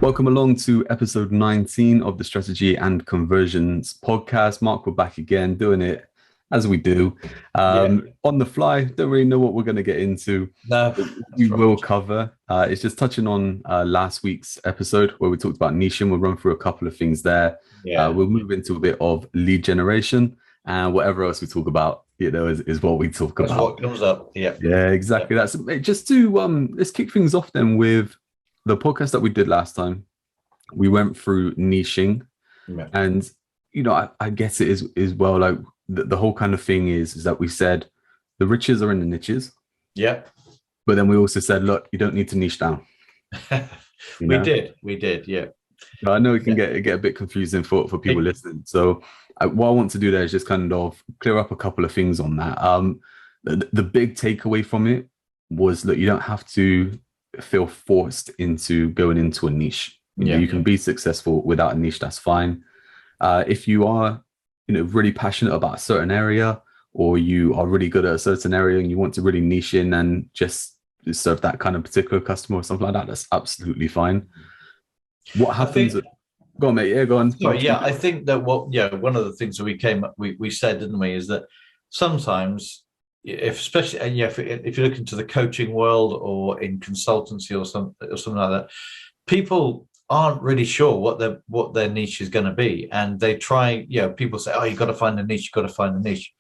Welcome along to episode 19 of the Strategy and Conversions podcast. Mark, we're back again, doing it as we do. On the fly, don't really know what we're going to get into. No, we will cover. It's just touching on last week's episode where we talked about niching. We'll run through a couple of things there. We'll move into a bit of lead generation, and whatever else we talk about, is what we talk about. That's what comes up. Yeah, exactly. That's just to let's kick things off then with the podcast that we did last time. We went through niching, and I guess it is well, like the whole kind of thing is that we said the riches are in the niches. Yeah. But then we also said, look, you don't need to niche down. We did. Yeah. But I know it can get a bit confusing for people listening. So what I want to do there is just kind of clear up a couple of things on that. The big takeaway from it was that you don't have to feel forced into going into a niche. You can be successful without a niche. That's fine. If you are, really passionate about a certain area, or you are really good at a certain area and you want to really niche in and just serve that kind of particular customer or something like that, that's absolutely fine. What happens? Go on, mate. Yeah, go on. Sorry, I think that one of the things that we said, didn't we, is that sometimes, especially if you look into the coaching world or in consultancy or something like that, people aren't really sure what their niche is going to be, and they try. People say, "Oh, you've got to find a niche. You've got to find a niche,"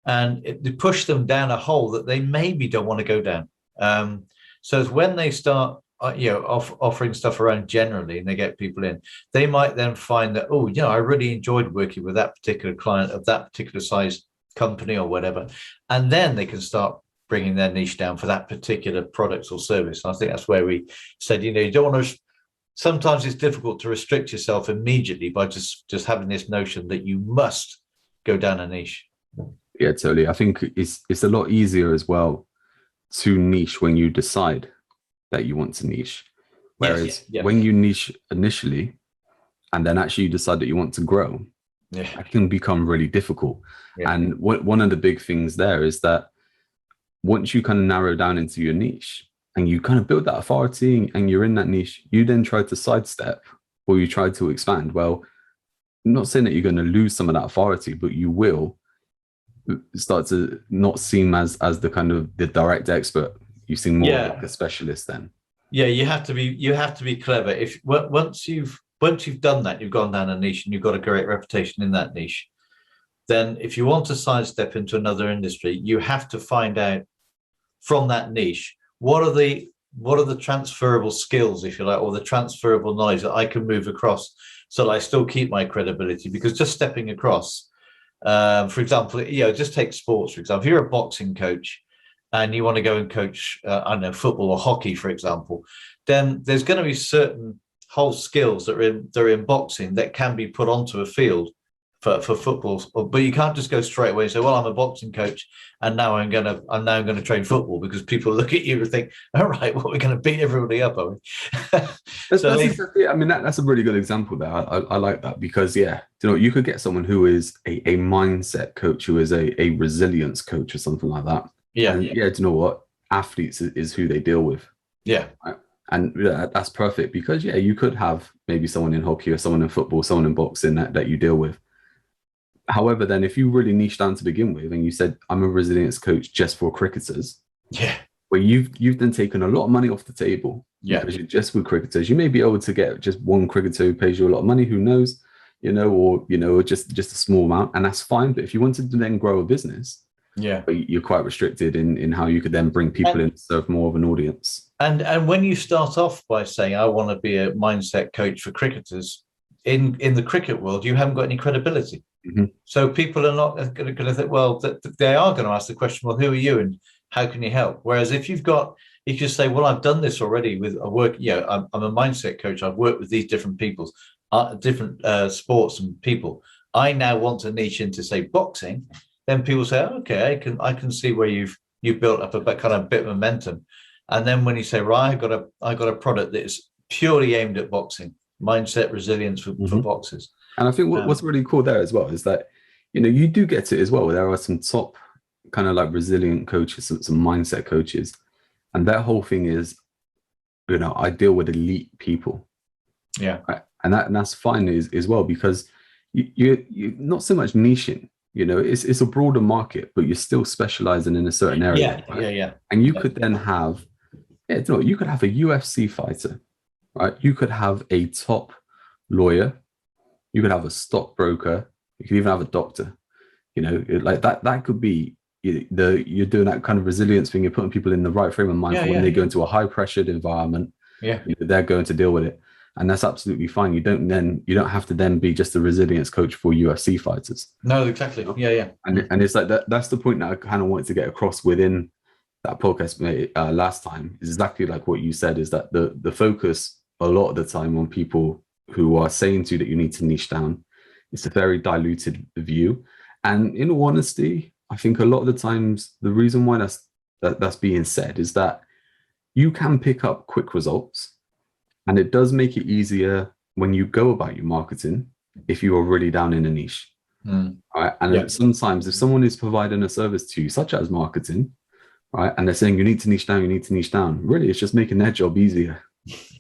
and they push them down a hole that they maybe don't want to go down. So it's when they start, offering stuff around generally, and they get people in, they might then find that, I really enjoyed working with that particular client of that particular size company or whatever, and then they can start bringing their niche down for that particular product or service. And I think that's where we said, you don't want to. Sometimes it's difficult to restrict yourself immediately by just having this notion that you must go down a niche. Yeah, totally. I think it's a lot easier as well to niche when you decide that you want to niche. Whereas when you niche initially and then actually you decide that you want to grow, it can become really difficult. Yeah. And one of the big things there is that once you kind of narrow down into your niche, and you kind of build that authority and you're in that niche, you then try to sidestep or you try to expand. Well, I'm not saying that you're going to lose some of that authority, but you will start to not seem as the kind of the direct expert. You seem more like a specialist then. Yeah, you have to be clever. If once you've done that, you've gone down a niche and you've got a great reputation in that niche, then if you want to sidestep into another industry, you have to find out from that niche, what are the transferable skills, if you like, or the transferable knowledge that I can move across so that I still keep my credibility? Because just stepping across, for example, just take sports, for example. If you're a boxing coach and you want to go and coach, football or hockey, for example, then there's going to be certain whole skills that are in boxing that can be put onto a field for football, but you can't just go straight away and say, well, I'm a boxing coach and now I'm going to train football, because people look at you and think, all right, well, we're going to beat everybody up, are we? That's a really good example there. I like that, because you could get someone who is a mindset coach, who is a resilience coach or something like that. Do you know what? Athletes is who they deal with. Yeah. Right? And that's perfect, because you could have maybe someone in hockey or someone in football, someone in boxing that you deal with. However, then if you really niche down to begin with and you said, I'm a resilience coach just for cricketers, where you've then taken a lot of money off the table, because you're just with cricketers. You may be able to get just one cricketer who pays you a lot of money, who knows, or just a small amount, and that's fine. But if you wanted to then grow a business, you're quite restricted in how you could then bring people in to serve more of an audience. And when you start off by saying, I want to be a mindset coach for cricketers, in the cricket world, you haven't got any credibility. Mm-hmm. So people are not going to think, well, they are going to ask the question, well, who are you and how can you help? Whereas if you say, well, I've done this already with a work, I'm a mindset coach. I've worked with these different people, different sports and people. I now want to niche into, say, boxing. Then people say, okay, I can see where you've built up a kind of bit of momentum. And then when you say, right, I got a product that is purely aimed at boxing, mindset resilience for boxers. And I think what's really cool there as well is that, you do get it as well. There are some top kind of like resilient coaches, some mindset coaches. And their whole thing is, I deal with elite people. Yeah. Right? And that's fine as well, because you not so much niching. It's a broader market, but you're still specializing in a certain area. Yeah. Right? Yeah. And you could then have, you could have a UFC fighter, right? You could have a top lawyer. You could have a stockbroker. You could even have a doctor. Like that could be you're doing that kind of resilience thing. You're putting people in the right frame of mind for when they go into a high pressured environment. Yeah. They're going to deal with it. And that's absolutely fine. You don't have to then be just a resilience coach for UFC fighters. No, exactly. Yeah. And it's like that's the point that I kind of wanted to get across within that podcast last time, is exactly like what you said, is that the focus a lot of the time on people who are saying to you that you need to niche down. It's a very diluted view. And in all honesty, I think a lot of the times the reason why that's being said is that you can pick up quick results, and it does make it easier when you go about your marketing if you are really down in a niche. Right? And sometimes if someone is providing a service to you, such as marketing, right, and they're saying you need to niche down, really it's just making their job easier,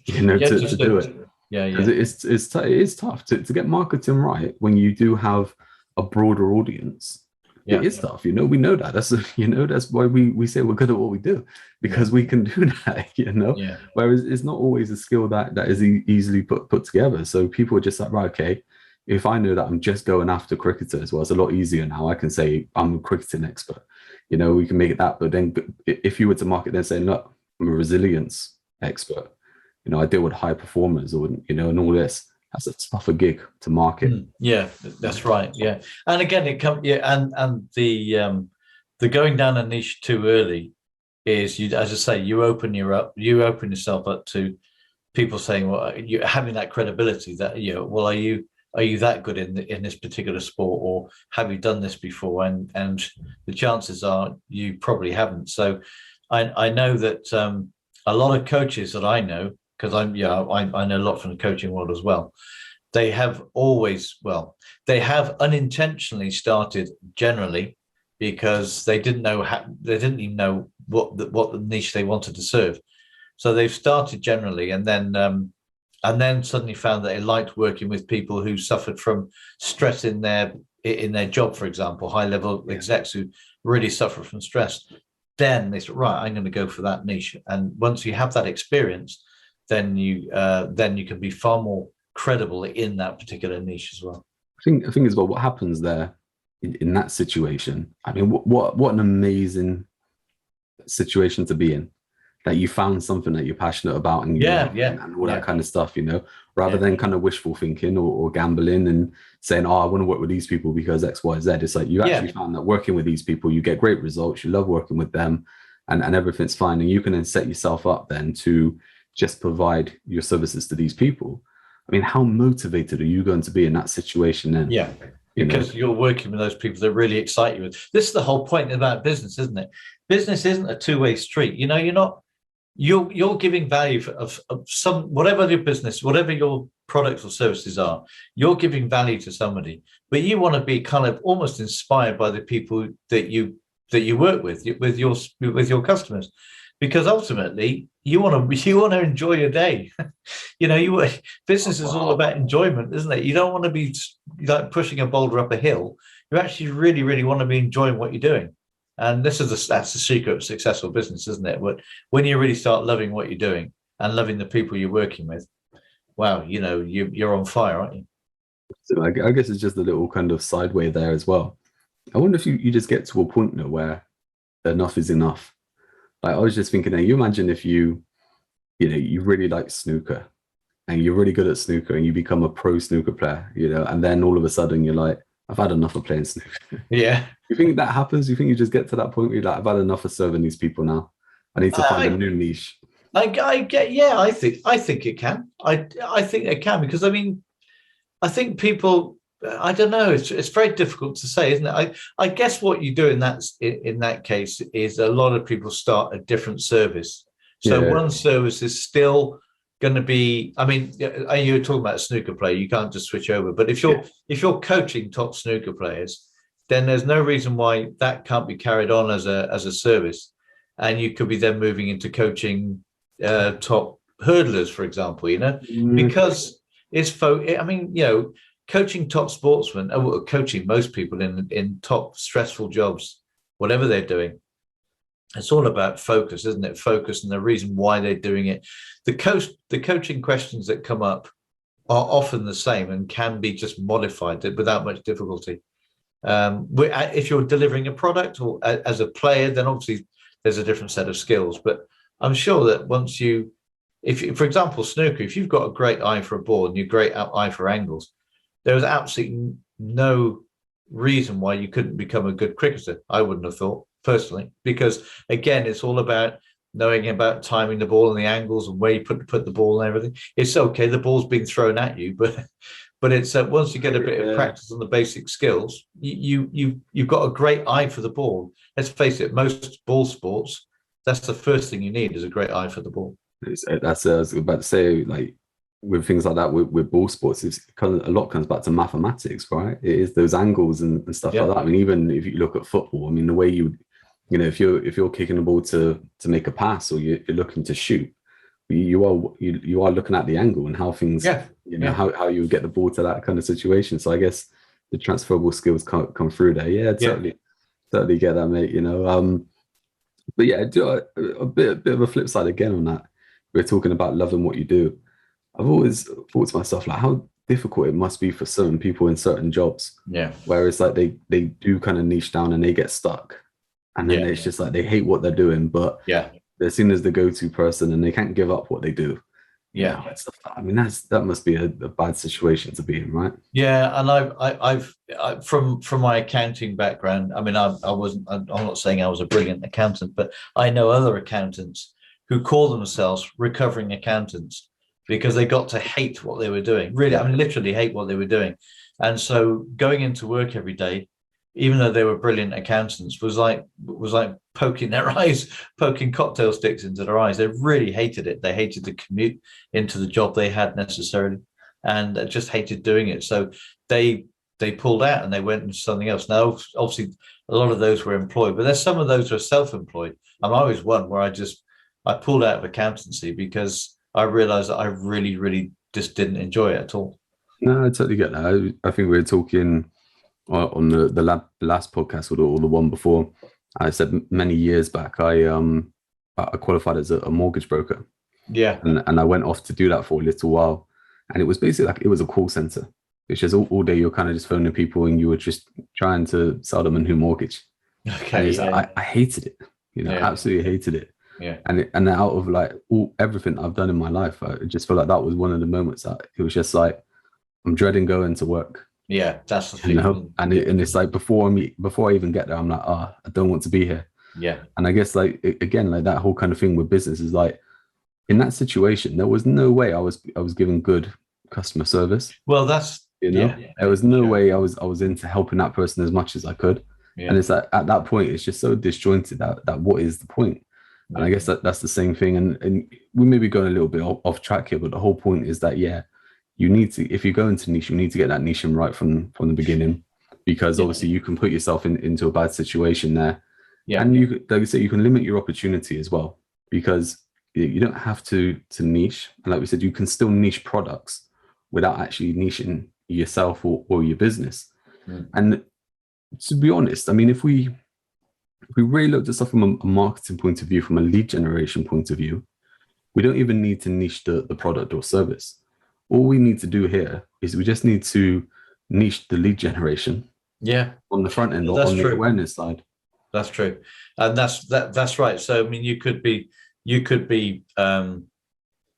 to do it. Because it is tough to get marketing right when you do have a broader audience. It is tough, we know that. That's why we say we're good at what we do, because we can do that, Whereas it's not always a skill that is easily put together. So people are just like, right, okay, if I know that I'm just going after cricketers, well, it's a lot easier now. I can say I'm a cricketing expert, we can make it that. But then if you were to market, then saying, look, I'm a resilience expert, I deal with high performers, or and all this. That's a tougher gig to market. Yeah, that's right. Yeah, and again, it comes. Yeah, and the going down a niche too early is, you, as I say, you open yourself up to people saying, well, you having that credibility that well, are you that good in this particular sport, or have you done this before? And the chances are you probably haven't. So I know that a lot of coaches that I know, because I know a lot from the coaching world as well. They have unintentionally started generally because they didn't even know what the niche they wanted to serve. So they've started generally, and then suddenly found that they liked working with people who suffered from stress in their job, for example, high level execs who really suffer from stress. Then they said, right, I'm going to go for that niche. And once you have that experience, then you can be far more credible in that particular niche as well. I think as well, what happens there in that situation, I mean, what an amazing situation to be in, that you found something that you're passionate about, and and all that kind of stuff, rather than kind of wishful thinking or gambling and saying, oh, I want to work with these people because X, Y, Z. It's like you actually found that working with these people, you get great results, you love working with them, and everything's fine, and you can then set yourself up then to just provide your services to these people. I mean, how motivated are you going to be in that situation then? Yeah, because you're working with those people that really excite you. This is the whole point about business, isn't it? Business isn't a two-way street. You're giving value of some, whatever your business, whatever your products or services are, you're giving value to somebody, but you want to be kind of almost inspired by the people that you work with your customers. Because ultimately, you want to enjoy your day. Business is all about enjoyment, isn't it? You don't want to be like pushing a boulder up a hill. You actually really, really want to be enjoying what you're doing. And that's the secret of successful business, isn't it? When you really start loving what you're doing and loving the people you're working with, wow, you're on fire, aren't you? So I guess it's just a little kind of sideway there as well. I wonder if you just get to a point now where enough is enough. Like, I was just thinking, you imagine if you really like snooker, and you're really good at snooker, and you become a pro snooker player, and then all of a sudden you're like, I've had enough of playing snooker. Yeah. You think that happens? You think you just get to that point where you're like, I've had enough of serving these people now. I need to find a new niche. I think it can. I think it can, because I think people, I don't know, it's very difficult to say, isn't it? I guess what you do in that case is a lot of people start a different service. So one service is still going to be, you were talking about a snooker player, you can't just switch over. But if you're coaching top snooker players, then there's no reason why that can't be carried on as a service. And you could be then moving into coaching top hurdlers, for example, because I mean, coaching top sportsmen, coaching most people in top stressful jobs, whatever they're doing. It's all about focus, isn't it? Focus and the reason why they're doing it. The coaching questions that come up are often the same and can be just modified without much difficulty. If you're delivering a product or as a player, then obviously there's a different set of skills. But I'm sure that for example, snooker, if you've got a great eye for a ball and you're great eye for angles, there is absolutely no reason why you couldn't become a good cricketer. I wouldn't have thought personally, because again, it's all about knowing about timing the ball and the angles and where you put the ball and everything. It's okay, the ball's being thrown at you, but it's once you get a bit of practice on the basic skills, you've got a great eye for the ball. Let's face it, most ball sports, that's the first thing you need is a great eye for the ball. That's I was about to say, like with things like that with ball sports, it's kind of a lot comes back to mathematics, right? It is those angles and stuff like that. I mean, even if you look at football, I mean, the way if you're kicking the ball to make a pass or you're looking to shoot, you are looking at the angle and how things, how you get the ball to that kind of situation. So I guess the transferable skills come through there. Yeah, totally get that, mate. But yeah, do a bit of a flip side again on that. We're talking about loving what you do. I've always thought to myself, like, how difficult it must be for certain people in certain jobs. Yeah. Where it's like they do kind of niche down and they get stuck. And then it's just like they hate what they're doing, but they're seen as the go-to person and they can't give up what they do. Yeah. I mean, that must be a bad situation to be in, right? Yeah, and I've from my accounting background, I mean, I'm not saying I was a brilliant accountant, but I know other accountants who call themselves recovering accountants because they got to hate what they were doing. Really, I mean, literally hate what they were doing. And so going into work every day, even though they were brilliant accountants, was like poking their eyes, poking cocktail sticks into their eyes. They really hated it. They hated the commute into the job they had necessarily, and just hated doing it. So they pulled out and they went into something else. Now, obviously, a lot of those were employed, but there's some of those who are self-employed. And I was one where I pulled out of accountancy because I realized that I really, really just didn't enjoy it at all. No, I totally get that. I think we were talking on the last podcast or the one before. I said many years back I qualified as a mortgage broker. Yeah. And I went off to do that for a little while. And it was basically like it was a call center. It's just all day you're kind of just phoning people and you were just trying to sell them a new mortgage. Okay. I hated it. Absolutely hated it. Yeah. And out of like everything I've done in my life, I just feel like that was one of the moments that it was just like I'm dreading going to work. Yeah, that's the thing. And it's like before I even get there, I'm like, I don't want to be here. Yeah. And I guess like again, like that whole kind of thing with business is like in that situation, there was no way I was giving good customer service. Well, that's there was no way I was into helping that person as much as I could. Yeah. And it's like at that point, it's just so disjointed that what is the point? And I guess that's the same thing. And we may be going a little bit off track here, but the whole point is that, you need to, if you go into niche, you need to get that niche right from the beginning, because obviously you can put yourself into a bad situation there. Yeah. And you, like I say, you can limit your opportunity as well, because you don't have to niche. And like we said, you can still niche products without actually niching yourself or your business. Mm. And to be honest, I mean, if we really looked at stuff from a marketing point of view, from a lead generation point of view, we don't even need to niche the product or service. All we need to do here is we just need to niche the lead generation. Yeah. On the front end, or on the awareness side. That's true. And that's right. So, I mean, you could be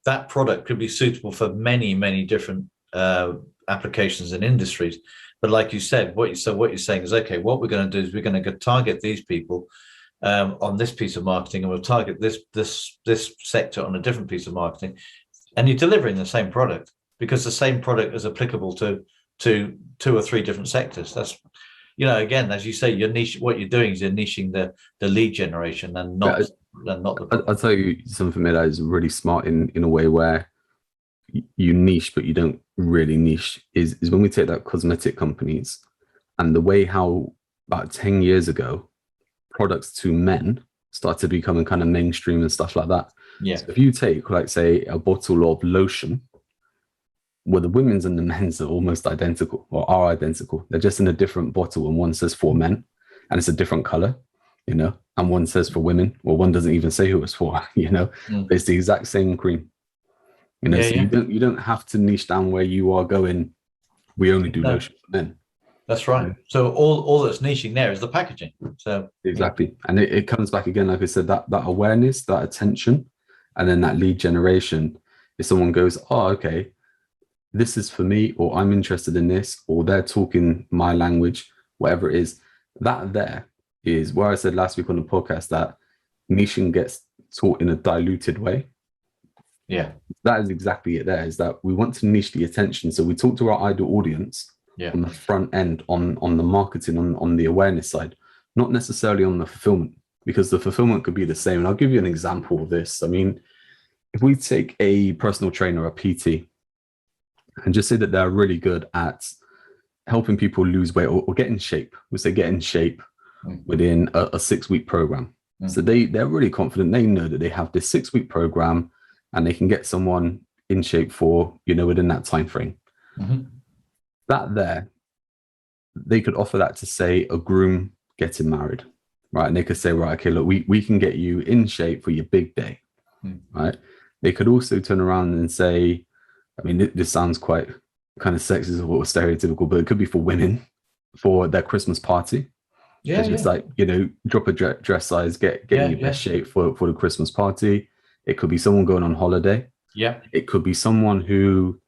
that product could be suitable for many, many different applications and industries. But like you said, what you're saying is, okay, what we're going to do is we're going to target these people on this piece of marketing, and we'll target this sector on a different piece of marketing, and you're delivering the same product because the same product is applicable to 2 or 3 different sectors. That's, again, as you say, your niche. What you're doing is you're niching the lead generation and not the. I'll tell you something that is really smart in a way where you niche, but you don't really niche, is when we take that cosmetic companies and the way how about 10 years ago products to men started becoming kind of mainstream and stuff like that. Yeah. So if you take, like, say, a bottle of lotion, Well, the women's and the men's are almost identical, or are identical. They're just in a different bottle, and one says for men, and it's a different color, and one says for women, or one doesn't even say who it's for, It's the exact same cream, so you don't have to niche down where you are going. We only do lotion for men. That's right. So all that's niching there is the packaging. So exactly, and it comes back again, like I said, that awareness, that attention, and then that lead generation. If someone goes, oh, okay, this is for me, or I'm interested in this, or they're talking my language, whatever it is, that there is where I said last week on the podcast that niching gets taught in a diluted way. Yeah, that is exactly it. There is that we want to niche the attention. So we talk to our ideal audience on the front end, on the marketing, on the awareness side, not necessarily on the fulfillment, because the fulfillment could be the same. And I'll give you an example of this. I mean, if we take a personal trainer, a PT, and just say that they're really good at helping people lose weight or get in shape. We say get in shape within a 6-week program. So they're really confident. They know that they have this 6-week program and they can get someone in shape for, within that time frame. That there, they could offer that to, say, a groom getting married, right? And they could say, right, okay, look, we can get you in shape for your big day, right? They could also turn around and say, I mean, this sounds quite kind of sexist or stereotypical, but it could be for women for their Christmas party. Yeah, it's just like, drop a dress size, get in your best shape for the Christmas party. It could be someone going on holiday. Yeah. It could be someone who,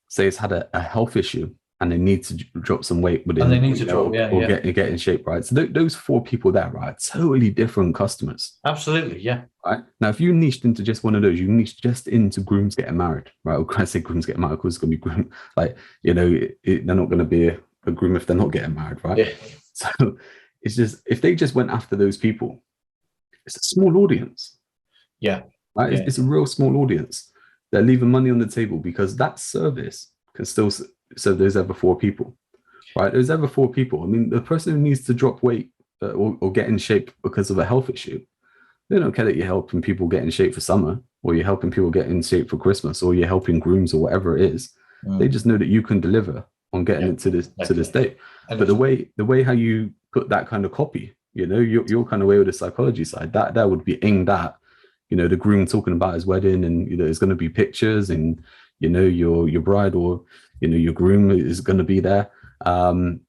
say, has had a health issue and they need to drop some weight within, and they need to drop, or get in shape, right? So those 4 people there, right, totally different customers. Absolutely, yeah. Right now, if you niched into just one of those, you niched just into grooms getting married, right? Or can I say grooms getting married? Because it's going to be groom, like, they're not going to be a groom if they're not getting married, right? Yeah. So it's just, if they just went after those people, it's a small audience. Yeah. Right? Yeah. It's a real small audience. They're leaving money on the table because that service can still serve those other 4 people, right? Those other 4 people. I mean, the person who needs to drop weight or get in shape because of a health issue, they don't care that you're helping people get in shape for summer, or you're helping people get in shape for Christmas, or you're helping grooms or whatever it is. They just know that you can deliver on getting it to this date. But the way how you put that kind of copy, your kind of way with the psychology side, that would be aimed at, the groom talking about his wedding, and there's going to be pictures, and your bride or your groom is going to be there, and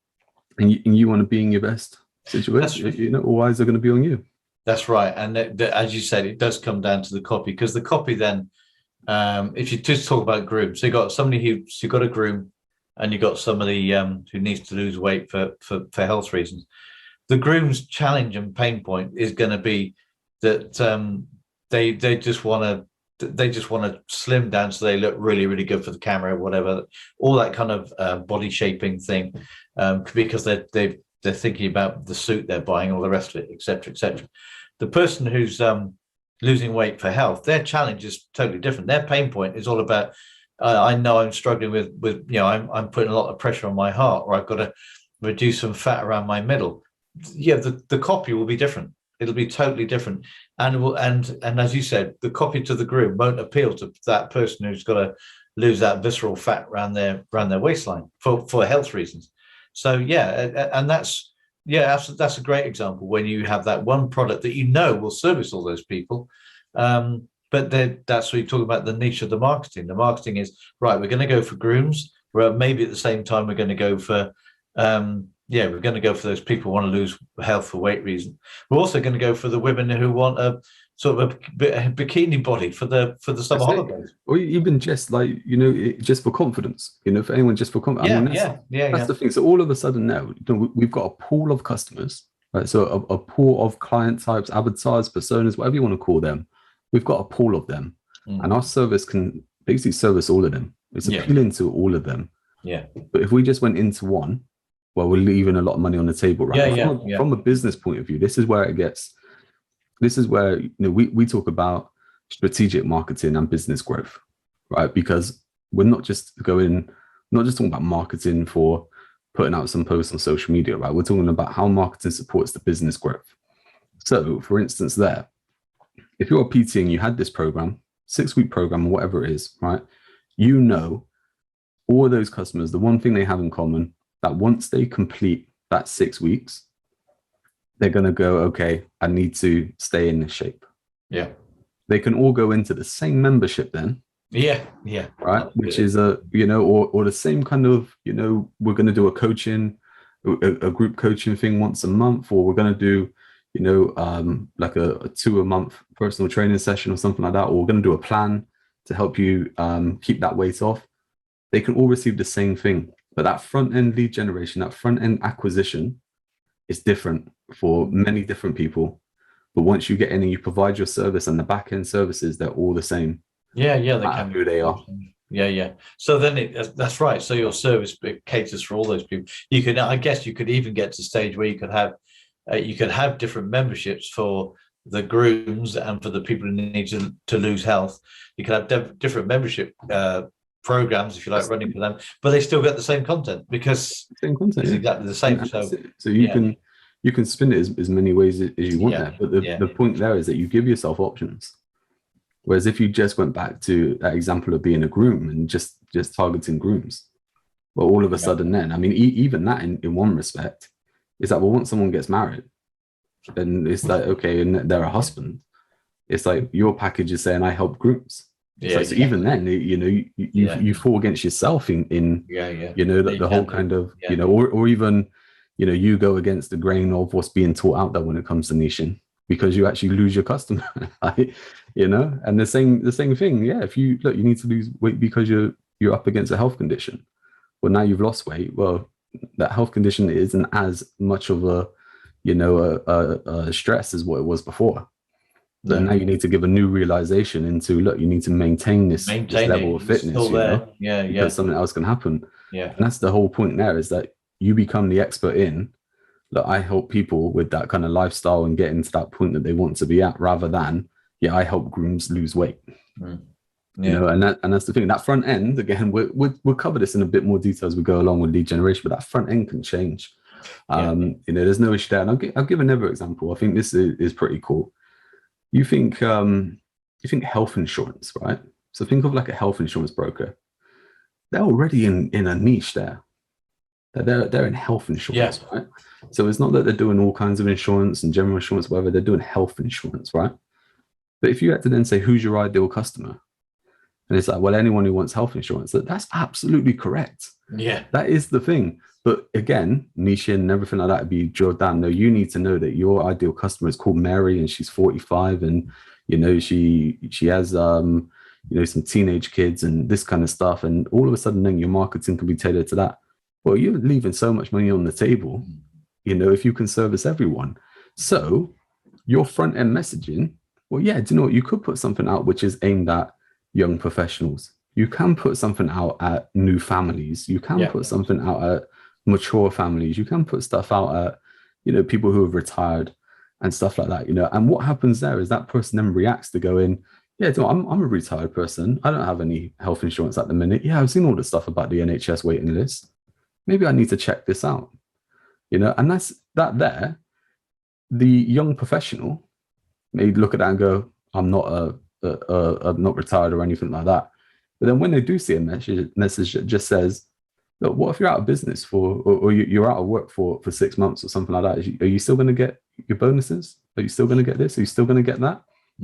you want to be in your best situation. All eyes are going to be on you. That's right. And as you said, it does come down to the copy, because the copy then, if you just talk about grooms, so you got somebody who's got a groom, and you got somebody who needs to lose weight for health reasons. The groom's challenge and pain point is going to be that they just want to slim down so they look really, really good for the camera, whatever, all that kind of body shaping thing, because they're thinking about the suit they're buying, all the rest of it, etc., etc. The person who's losing weight for health, their challenge is totally different. Their pain point is all about, I know I'm struggling with I'm putting a lot of pressure on my heart, or I've got to reduce some fat around my middle. Yeah, the copy will be different. It'll be totally different, and as you said, the copy to the groom won't appeal to that person who's got to lose that visceral fat around their waistline for health reasons. So and that's a great example when you have that one product that will service all those people. But that's what you talk about, the niche of the marketing. The marketing is, right, we're going to go for grooms, where maybe at the same time we're going to go for we're going to go for those people who want to lose health for weight reasons. We're also going to go for the women who want a sort of a bikini body for the summer holidays, or even just like just for confidence. For anyone, just for confidence. That's the thing. So all of a sudden now, we've got a pool of customers, right? So a pool of client types, avatars, personas, whatever you want to call them. We've got a pool of them, and our service can basically service all of them. It's appealing to all of them. Yeah. But if we just went into one, well, we're leaving a lot of money on the table, right? From a business point of view, this is where it gets. This is where we talk about strategic marketing and business growth, right? Because we're not just talking about marketing for putting out some posts on social media, right? We're talking about how marketing supports the business growth. So, for instance, there, if you're a PT and you had this program, 6-week program, or whatever it is, right? all of those customers, the one thing they have in common, that once they complete that 6 weeks, they're going to go, okay, I need to stay in this shape. Yeah. They can all go into the same membership then. Yeah. Right. Absolutely. Which is or the same kind of, we're going to do a coaching, a group coaching thing once a month, or we're going to do, like a 2-a-month personal training session or something like that, or we're going to do a plan to help you keep that weight off. They can all receive the same thing, but that front end lead generation, that front end acquisition is different for many different people. But once you get in and you provide your service and the back end services, they're all the same. Yeah, they can who they are. Yeah. So then that's right. So your service caters for all those people. I guess you could even get to a stage where you could have different memberships for the grooms and for the people who need to lose health. You could have different membership programs, if you like, running for them, but they still get the same content because it's exactly the same. So you can spin it as many ways as you want there, but the point there is that you give yourself options. Whereas if you just went back to that example of being a groom and just targeting grooms, well, all of a sudden then, I mean, even that in one respect is that, well, once someone gets married, then it's like, okay, and they're a husband, it's like your package is saying I help grooms. So even then, you fall against yourself in the whole kind of, or even, you go against the grain of what's being taught out there when it comes to niching, because you actually lose your customer, and the same thing. Yeah. If you need to lose weight because you're up against a health condition. Well, now you've lost weight. Well, that health condition isn't as much of a stress as what it was before. So now you need to give a new realization into, you need to maintain this level of fitness, because something else can happen. Yeah. And that's the whole point there, is that you become the expert in, I help people with that kind of lifestyle and get into that point that they want to be at, rather than, I help grooms lose weight. And that's the thing. That front end, again, we'll cover this in a bit more detail as we go along with lead generation, but that front end can change. There's no issue there. And I'll give another example. I think this is pretty cool. You think health insurance, right? So think of like a health insurance broker. They're already in a niche there. They're in health insurance, right? So it's not that they're doing all kinds of insurance and general insurance, whatever. They're doing health insurance, right? But if you had to then say, who's your ideal customer? And it's like, well, anyone who wants health insurance. That's absolutely correct. Yeah. That is the thing. But again, niche and everything like that would be drilled down. No, you need to know that your ideal customer is called Mary and she's 45 and, she has, some teenage kids and this kind of stuff. And all of a sudden then your marketing can be tailored to that. Well, you're leaving so much money on the table, if you can service everyone. So your front end messaging, well, do you know what? You could put something out which is aimed at young professionals. You can put something out at new families. You can put something out at mature families. You can put stuff out at, people who have retired and stuff like that, And what happens there is that person then reacts to going, I'm a retired person. I don't have any health insurance at the minute. Yeah, I've seen all the stuff about the NHS waiting list. Maybe I need to check this out, and that's that there. The young professional may look at that and go, I'm not I'm not retired or anything like that. But then when they do see a message that just says, look, what if you're out of business or you're out of work for 6 months or something like that? Are you still going to get your bonuses? Are you still going to get this? Are you still going to get that?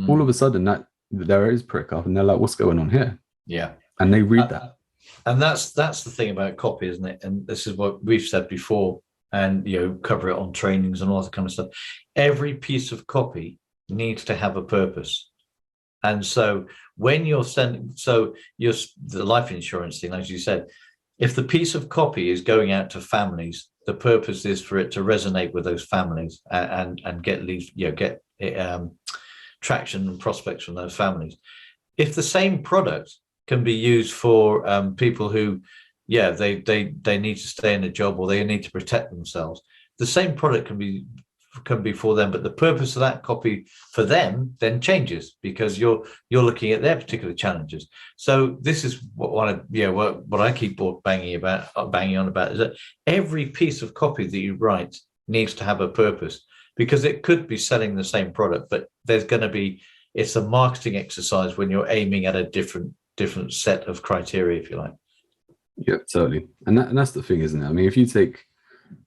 All of a sudden that there is prick up and they're like, what's going on here? Yeah. And they read that. And that's the thing about copy, isn't it? And this is what we've said before, and cover it on trainings and all that kind of stuff. Every piece of copy needs to have a purpose. And so when you're the life insurance thing, as you said, if the piece of copy is going out to families, the purpose is for it to resonate with those families and get leads, get traction and prospects from those families. If the same product can be used for people who, they need to stay in a job or they need to protect themselves, the same product can be for them, but the purpose of that copy for them then changes because you're looking at their particular challenges. So this is what I keep banging on about is that every piece of copy that you write needs to have a purpose, because it could be selling the same product, but it's a marketing exercise when you're aiming at a different set of criteria, if you like. Yeah, totally. And that's the thing, isn't it? I mean, if you take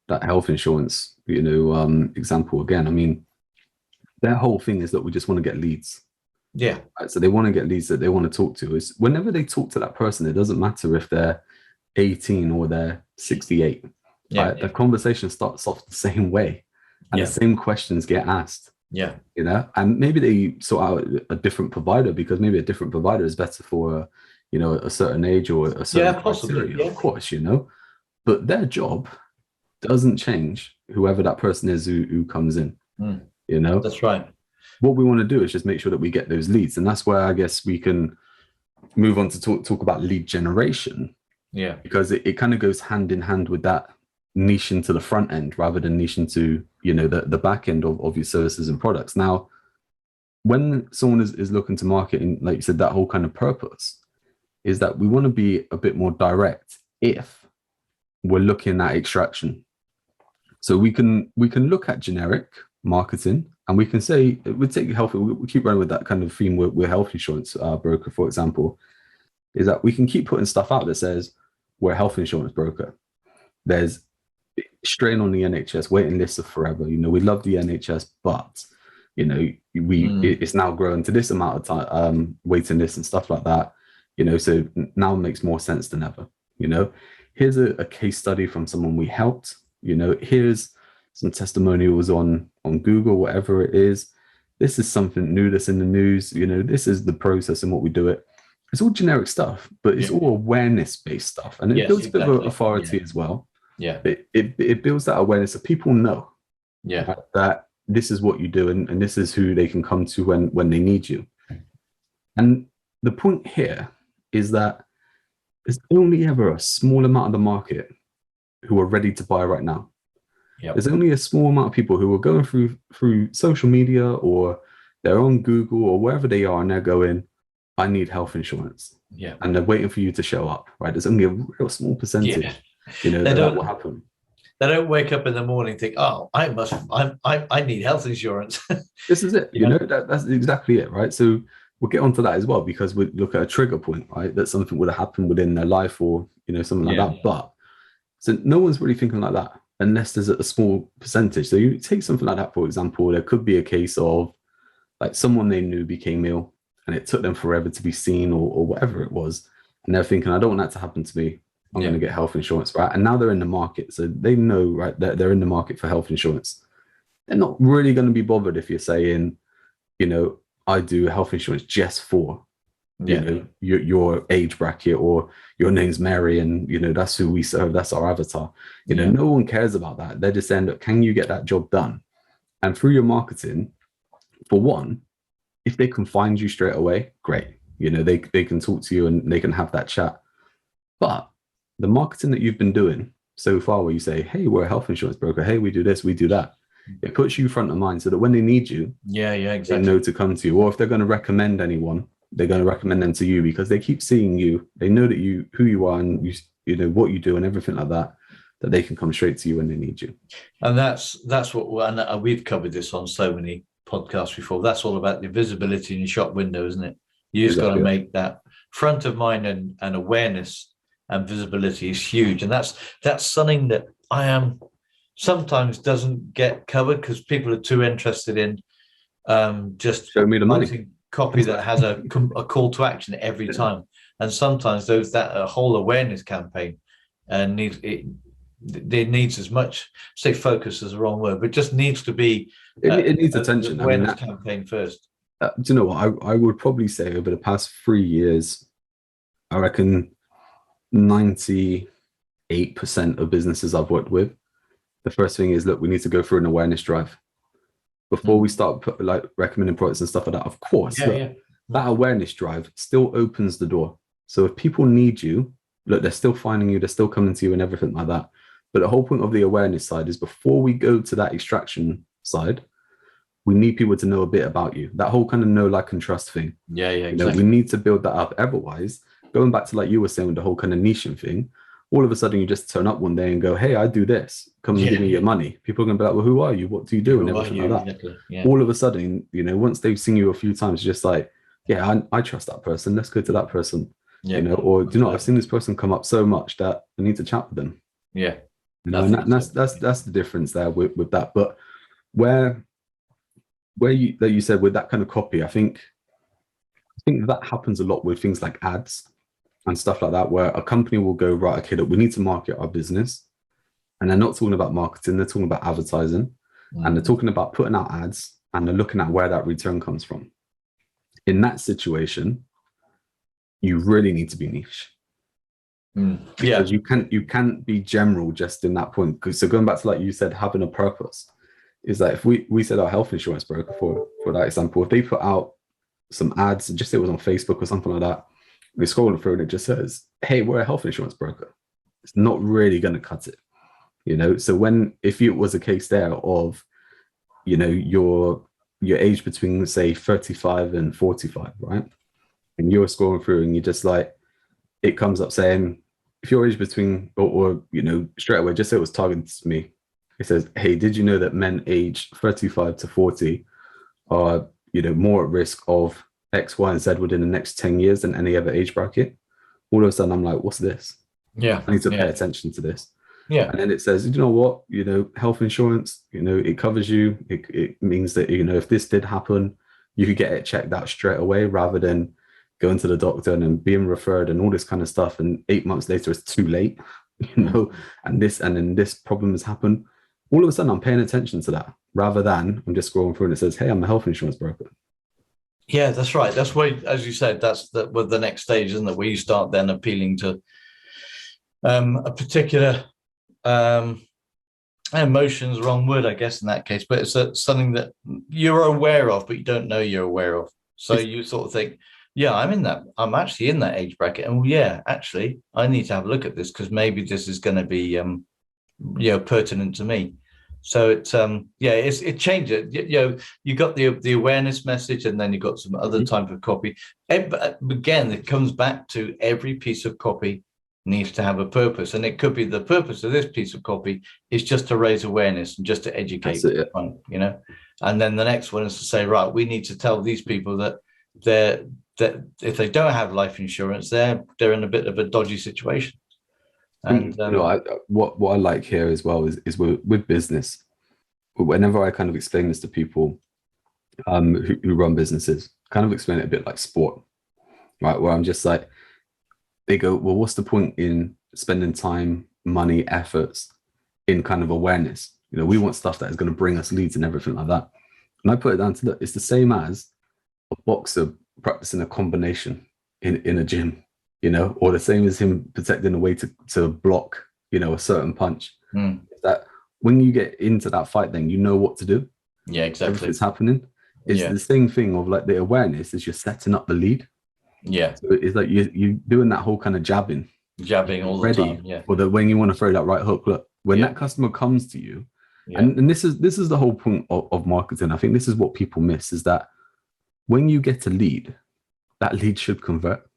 that health insurance, example again, I mean, their whole thing is that we just want to get leads. Yeah. Right? So they want to get leads that they want to talk to. Is whenever they talk to that person, it doesn't matter if they're 18 or they're 68. Yeah. Right? The conversation starts off the same way, and the same questions get asked. Yeah. And maybe they sort out a different provider because maybe a different provider is better for a certain age or a certain criteria, of course, but their job doesn't change whoever that person is who comes in. That's right. What we want to do is just make sure that we get those leads, and that's where I guess we can move on to talk about lead generation. Yeah, because it kind of goes hand in hand with that niche into the front end rather than niche into the back end of your services and products. Now, when someone is looking to market, and like you said, that whole kind of purpose is that we want to be a bit more direct if we're looking at extraction. So we can look at generic marketing, and we can say we take health. We keep running with that kind of theme with health insurance broker, for example, is that we can keep putting stuff out that says we're a health insurance broker. There's strain on the NHS, waiting lists of forever. We love the NHS, but it's now grown to this amount of time, waiting lists and stuff like that. So now it makes more sense than ever. Here's a case study from someone we helped. Here's some testimonials on Google, whatever it is. This is something new that's in the news. This is the process and what we do it. It's all generic stuff, but it's all awareness-based stuff, and it builds a bit of authority as well. Yeah, it builds that awareness so people know. Yeah, that this is what you do, and this is who they can come to when they need you. And the point here is that there's only ever a small amount of the market who are ready to buy right now. Yep. There's only a small amount of people who are going through social media, or they're on Google or wherever they are, and they're going, I need health insurance. Yeah. And they're waiting for you to show up, right? There's only a real small percentage, that will happen. They don't wake up in the morning and think, oh, I need health insurance. This is it. That's exactly it, right? So we'll get onto that as well, because we look at a trigger point, right? That something would have happened within their life, or, something like that. But so no one's really thinking like that unless there's a small percentage. So you take something like that, for example, there could be a case of like someone they knew became ill, and it took them forever to be seen, or whatever it was. And they're thinking, I don't want that to happen to me. I'm going to get health insurance, right? And now they're in the market. So they know, right, that they're in the market for health insurance. They're not really going to be bothered if you're saying, I do health insurance just for, your age bracket, or your name's Mary, and, that's who we serve. That's our avatar. No one cares about that. They're just saying, look, can you get that job done? And through your marketing, for one, if they can find you straight away, great. They can talk to you and they can have that chat. But the marketing that you've been doing so far, where you say, hey, we're a health insurance broker, hey, we do this, we do that, it puts you front of mind so that when they need you, exactly, they know to come to you. Or if they're going to recommend anyone, they're going to recommend them to you because they keep seeing you. They know that who you are, and what you do and everything like that, that they can come straight to you when they need you. And that's what, and we've covered this on so many podcasts before. That's all about the visibility in your shop window, isn't it? You just got to make that front of mind, and awareness and visibility is huge. And that's something that I am sometimes doesn't get covered because people are too interested in just show me the money copy that has a call to action every time. And sometimes that whole awareness campaign it needs as much, say focus is the wrong word, but just needs to be it needs attention. Awareness campaign first. Do you know what I would probably say over the past 3 years, I reckon 98% of businesses I've worked with, the first thing is, look, we need to go through an awareness drive before we start recommending products and stuff like that. Of course, that awareness drive still opens the door. So if people need you, look, they're still finding you, they're still coming to you and everything like that. But the whole point of the awareness side is before we go to that extraction side, we need people to know a bit about you. That whole kind of know, like, and trust thing. Exactly. We need to build that up. Otherwise, going back to like you were saying with the whole kind of niching thing, all of a sudden you just turn up one day and go, hey, I do this. Come and give me your money. People are going to be like, well, who are you? What do you do? And everything like that. Exactly. All of a sudden, once they've seen you a few times, just like, yeah, I trust that person. Let's go to that person. Yeah. You know, or do you know, I've seen this person come up so much that I need to chat with them. Yeah. You know, and that's the difference there with that. But where you said with that kind of copy, I think that happens a lot with things like ads and stuff like that, where a company will go, right, okay, look, we need to market our business. And they're not talking about marketing, they're talking about advertising. And they're talking about putting out ads, and they're looking at where that return comes from. In that situation, you really need to be niche. Because you can't be general just in that point. So going back to, like you said, having a purpose, is that if we said our health insurance broker, for that example, if they put out some ads, just say it was on Facebook or something like that, they scroll through and it just says, hey, we're a health insurance broker. It's not really going to cut it. You know, so if it was a case there of, you know, your age between, say, 35 and 45, right? And you're scrolling through and you're just like, it comes up saying, if your age between, or you know, straight away, just say it was targeted to me. It says, hey, did you know that men aged 35 to 40 are, you know, more at risk of X, Y, and Z within the next 10 years than any other age bracket? All of a sudden, I'm like, what's this? Yeah. I need to pay attention to this. Yeah. And then it says, you know what, you know, health insurance, you know, it covers you. It means that, you know, if this did happen, you could get it checked out straight away rather than going to the doctor and then being referred and all this kind of stuff. And 8 months later, it's too late, you know, and then this problem has happened. All of a sudden, I'm paying attention to that rather than I'm just scrolling through and it says, hey, I'm a health insurance broker. Yeah, that's right. That's why, as you said, that's with the next stage, isn't it? Where you start then appealing to a particular emotion's wrong word, I guess, in that case, but it's something that you're aware of, but you don't know you're aware of. So you sort of think, yeah, I'm actually in that age bracket, and yeah, actually, I need to have a look at this because maybe this is going to be, you know, pertinent to me. So it changes. You know, you got the awareness message, and then you got some other type of copy. Again, it comes back to every piece of copy needs to have a purpose, and it could be the purpose of this piece of copy is just to raise awareness and just to educate, you know. And then the next one is to say, right, we need to tell these people that if they don't have life insurance, they're in a bit of a dodgy situation. And you know, what I like here as well is with business. Whenever I kind of explain this to people who run businesses, kind of explain it a bit like sport, right? Where I'm just like, they go, well, what's the point in spending time, money, efforts in kind of awareness? You know, we want stuff that is going to bring us leads and everything like that. And I put it down to that. It's the same as a boxer practicing a combination in a gym, you know, or the same as him protecting a way to block, you know, a certain punch. That when you get into that fight, then you know what to do. Yeah, exactly. Everything's happening. It's the same thing of like the awareness is you're setting up the lead. Yeah. So it's like you're doing that whole kind of jabbing all the time. Yeah. For when you want to throw that right hook. Look, when that customer comes to you, and this is the whole point of marketing. I think this is what people miss, is that when you get a lead, that lead should convert.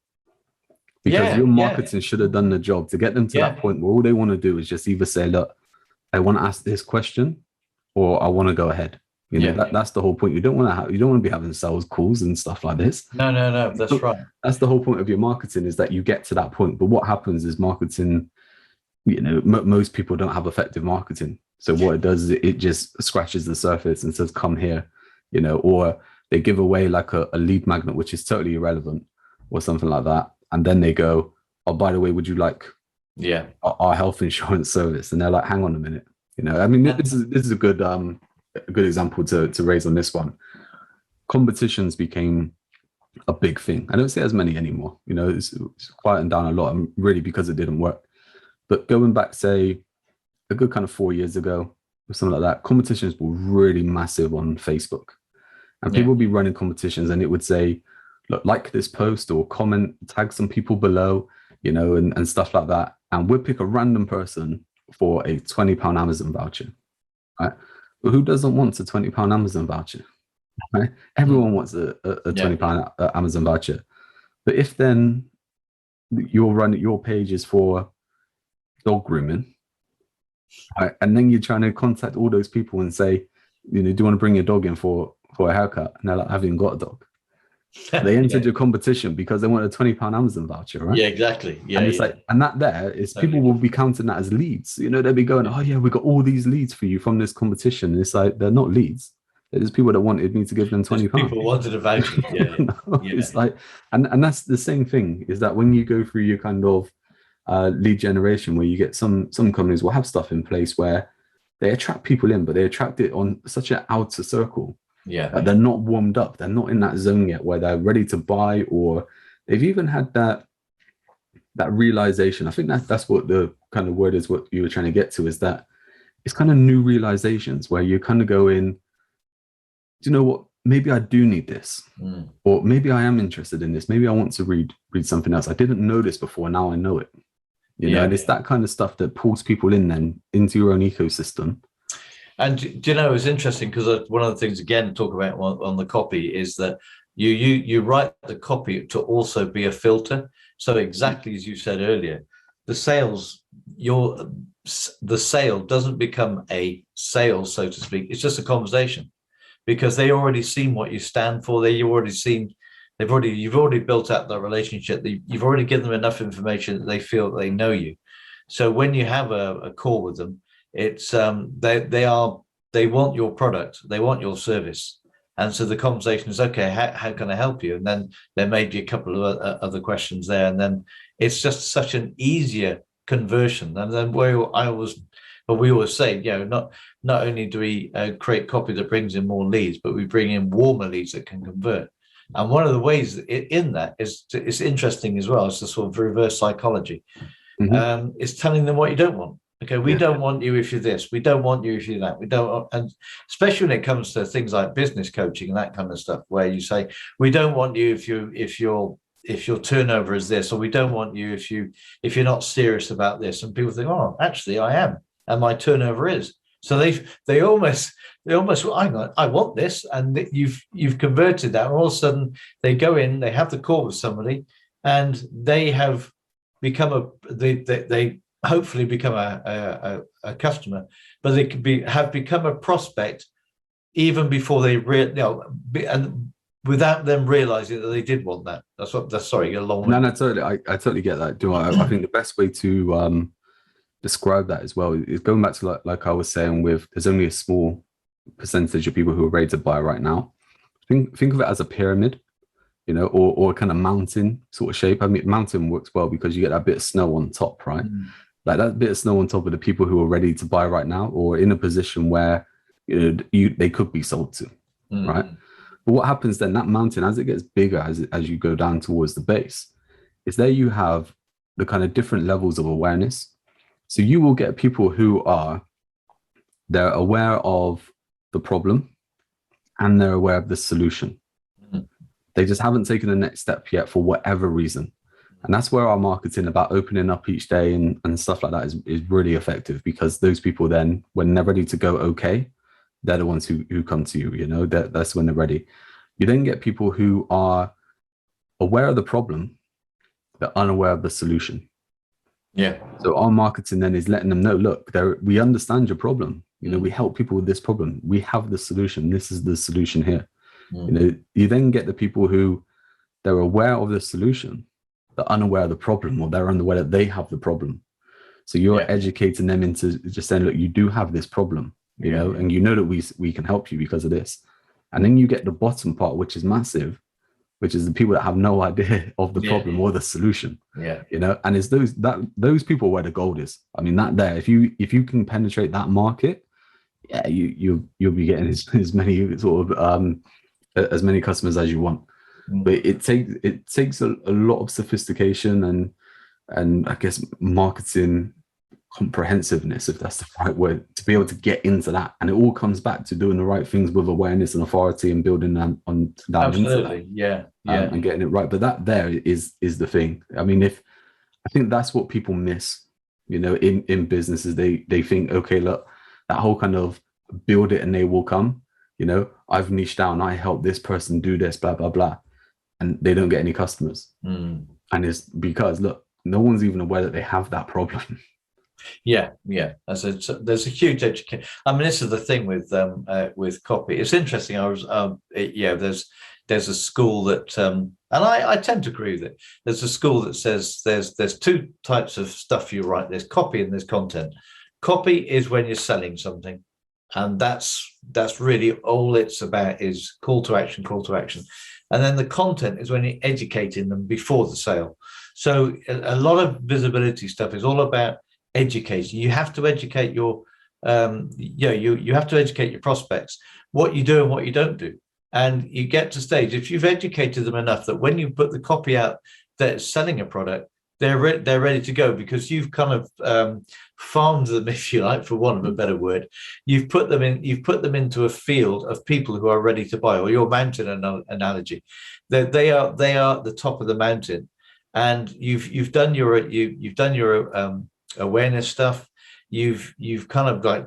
Because your marketing should have done the job to get them to that point where all they want to do is just either say, look, I want to ask this question or I want to go ahead. You know, that's the whole point. You don't want to be having sales calls and stuff like this. No, that's right. That's the whole point of your marketing, is that you get to that point. But what happens is marketing, you know, most people don't have effective marketing. So what it does is it just scratches the surface and says, come here, you know, or they give away like a lead magnet, which is totally irrelevant or something like that. And then they go, oh, by the way, would you like our health insurance service? And they're like, hang on a minute. You know, I mean, this is a good example to raise on this one. Competitions became a big thing. I don't see as many anymore. You know, it's quieting down a lot, and really because it didn't work. But going back, say, a good kind of 4 years ago or something like that, competitions were really massive on Facebook. And people would be running competitions and it would say, look, like this post or comment, tag some people below, you know, and stuff like that. And we'll pick a random person for a £20 Amazon voucher, right? But who doesn't want a £20 Amazon voucher, right? Everyone wants a £20 Amazon voucher. But if then your page is for dog grooming, right? And then you're trying to contact all those people and say, you know, do you want to bring your dog in for a haircut? And they're like, I haven't got a dog. They entered your competition because they want a £20 Amazon voucher, right? Yeah, exactly. Yeah, and it's like, and that there is people will be counting that as leads. They'll be going, oh yeah, we got all these leads for you from this competition. And it's like, they're not leads. There's people that wanted me to give them £20. People wanted a voucher. Yeah, It's like, and that's the same thing, is that when you go through your kind of lead generation, where you get some companies will have stuff in place where they attract people in, but they attract it on such an outer circle. Yeah, they're not warmed up. They're not in that zone yet where they're ready to buy, or they've even had that realization. I think that's what the kind of word is, what you were trying to get to, is that it's kind of new realizations where you kind of go in, do you know what, maybe I do need this, or maybe I am interested in this, maybe I want to read something else. I didn't know this before, now I know it. And it's that kind of stuff that pulls people in then into your own ecosystem. And do you know, it's interesting because one of the things, again, talk about on the copy is that you write the copy to also be a filter. So exactly as you said earlier, the sale doesn't become a sale, so to speak. It's just a conversation, because they already seen what you stand for. You've already built up that relationship. You've already given them enough information that they feel that they know you. So when you have a call with them, it's they want your product, they want your service, and so the conversation is, okay, how can I help you? And then there may be a couple of other questions there, and then it's just such an easier conversion. And then we always say, not only do we create copy that brings in more leads, but we bring in warmer leads that can convert. And one of the ways in that is, it's interesting as well, it's the sort of reverse psychology. It's telling them what you don't want. Okay, we don't want you if you're this. We don't want you if you're that. We don't, and especially when it comes to things like business coaching and that kind of stuff, where you say, we don't want you if your turnover is this, or we don't want you if you're not serious about this. And people think, oh, actually, I am, and my turnover is. So they almost, hang on, I want this, and you've converted that. And all of a sudden, they go in, they have the call with somebody, and they have become they hopefully become a customer, but they could have become a prospect even before they and without them realizing that they did want that. Sorry, a long way. No, totally. I totally get that. I think the best way to describe that as well is going back to like I was saying, with there's only a small percentage of people who are ready to buy right now. Think of it as a pyramid, or a kind of mountain sort of shape. I mean, mountain works well because you get that bit of snow on top, right? Like that bit of snow on top of the people who are ready to buy right now, or in a position where they could be sold to, right? But what happens then, that mountain, as it gets bigger, as you go down towards the base, is there you have the kind of different levels of awareness. So you will get people who they're aware of the problem and they're aware of the solution. They just haven't taken the next step yet for whatever reason. And that's where our marketing about opening up each day and stuff like that is really effective, because those people then, when they're ready to go, okay, they're the ones who come to you, that's when they're ready. You then get people who are aware of the problem, but unaware of the solution. Yeah. So our marketing then is letting them know, look, we understand your problem. We help people with this problem. We have the solution. This is the solution here. You then get the people who they're aware of the solution, they're unaware of the problem, or they're unaware that they have the problem. So you're educating them into just saying, look, you do have this problem, and that we can help you because of this. And then you get the bottom part, which is massive, which is the people that have no idea of the problem or the solution. And it's those people where the gold is. I mean, that there, if you can penetrate that market, you'll be getting as many sort of as many customers as you want. But it takes a lot of sophistication and I guess marketing comprehensiveness, if that's the right word, to be able to get into that. And it all comes back to doing the right things with awareness and authority and building them on that. Absolutely. And getting it right. But that there is the thing. I mean, I think that's what people miss, in businesses. They think, okay, look, that whole kind of build it and they will come, I've niched down, I help this person do this, blah, blah, blah. And they don't get any customers. And it's because, look, no one's even aware that they have that problem. There's a huge education. I mean, this is the thing with copy. It's interesting. there's a school that, and I tend to agree with it. There's a school that says there's two types of stuff you write. There's copy and there's content. Copy is when you're selling something, and that's really all it's about, is call to action. And then the content is when you're educating them before the sale. So a lot of visibility stuff is all about education. You have to educate you have to educate your prospects, what you do and what you don't do. And you get to stage, if you've educated them enough that when you put the copy out that's selling a product, they're ready to go, because you've kind of farmed them, if you like, for want of a better word. You've put them into a field of people who are ready to buy, or your mountain analogy. They are the top of the mountain, and you've done your awareness stuff. You've kind of like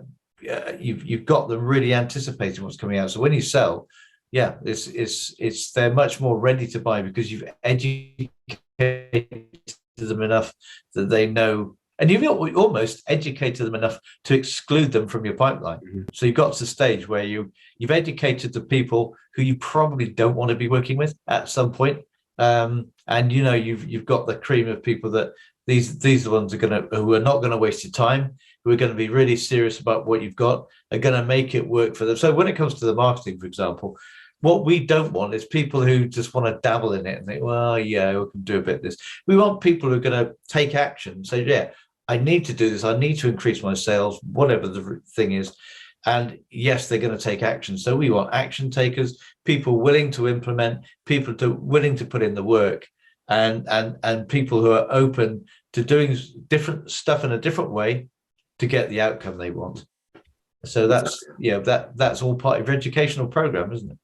you've got them really anticipating what's coming out. So when you sell, yeah, it's they're much more ready to buy, because you've educated them enough that they know, and you've almost educated them enough to exclude them from your pipeline. Mm-hmm. So you've got to the stage where you've educated the people who you probably don't want to be working with at some point, and you've got the cream of people that these are the ones who are not going to waste your time, who are going to be really serious about what you've got, are going to make it work for them. So when it comes to the marketing, for example, what we don't want is people who just want to dabble in it and think, well, yeah, we can do a bit of this. We want people who are going to take action, say, yeah, I need to do this. I need to increase my sales, whatever the thing is. And yes, they're going to take action. So we want action takers, people willing to implement, people willing to put in the work, and people who are open to doing different stuff in a different way to get the outcome they want. So that's all part of your educational program, isn't it?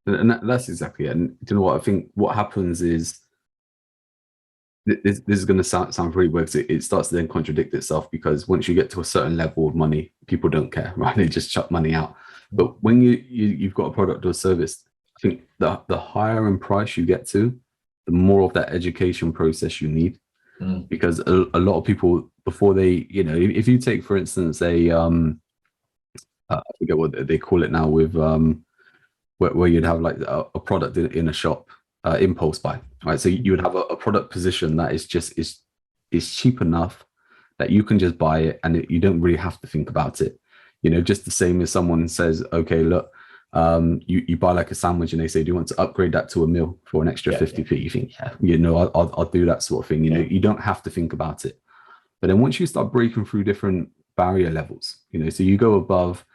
And that's exactly it. And do you know what I think? What happens is this is going to sound really weird, because it starts to then contradict itself, because once you get to a certain level of money, people don't care, right? They just chuck money out. But when you've got a product or service, I think the higher in price you get to, the more of that education process you need. Because a lot of people, before they, if you take, for instance, I forget what they call it now, with where you'd have like a product in a shop, impulse buy, right? So you would have a product position that is cheap enough that you can just buy it, and you don't really have to think about it. Just the same as someone says, okay, look, you buy like a sandwich and they say, do you want to upgrade that to a meal for an extra 50p? You think, I'll do that sort of thing. You don't have to think about it. But then once you start breaking through different barrier levels, so you go above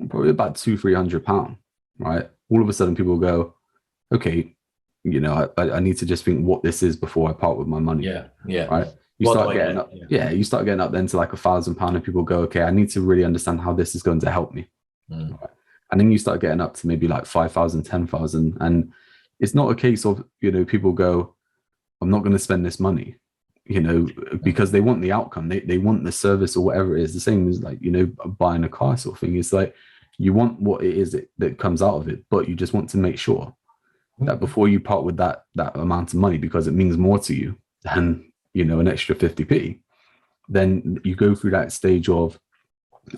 probably about £200-300, right? All of a sudden people go, okay, I need to just think what this is before I part with my money. Yeah. Right. You start getting up. Yeah. You start getting up then to like £1,000, and people go, okay, I need to really understand how this is going to help me. Right? And then you start getting up to maybe like 5,000, 10,000. And it's not a case of, people go, I'm not going to spend this money, because they want the outcome. They want the service or whatever it is. The same as like, buying a car sort of thing. It's like, you want what it is that comes out of it, but you just want to make sure that before you part with that amount of money, because it means more to you than, an extra 50p, then you go through that stage of,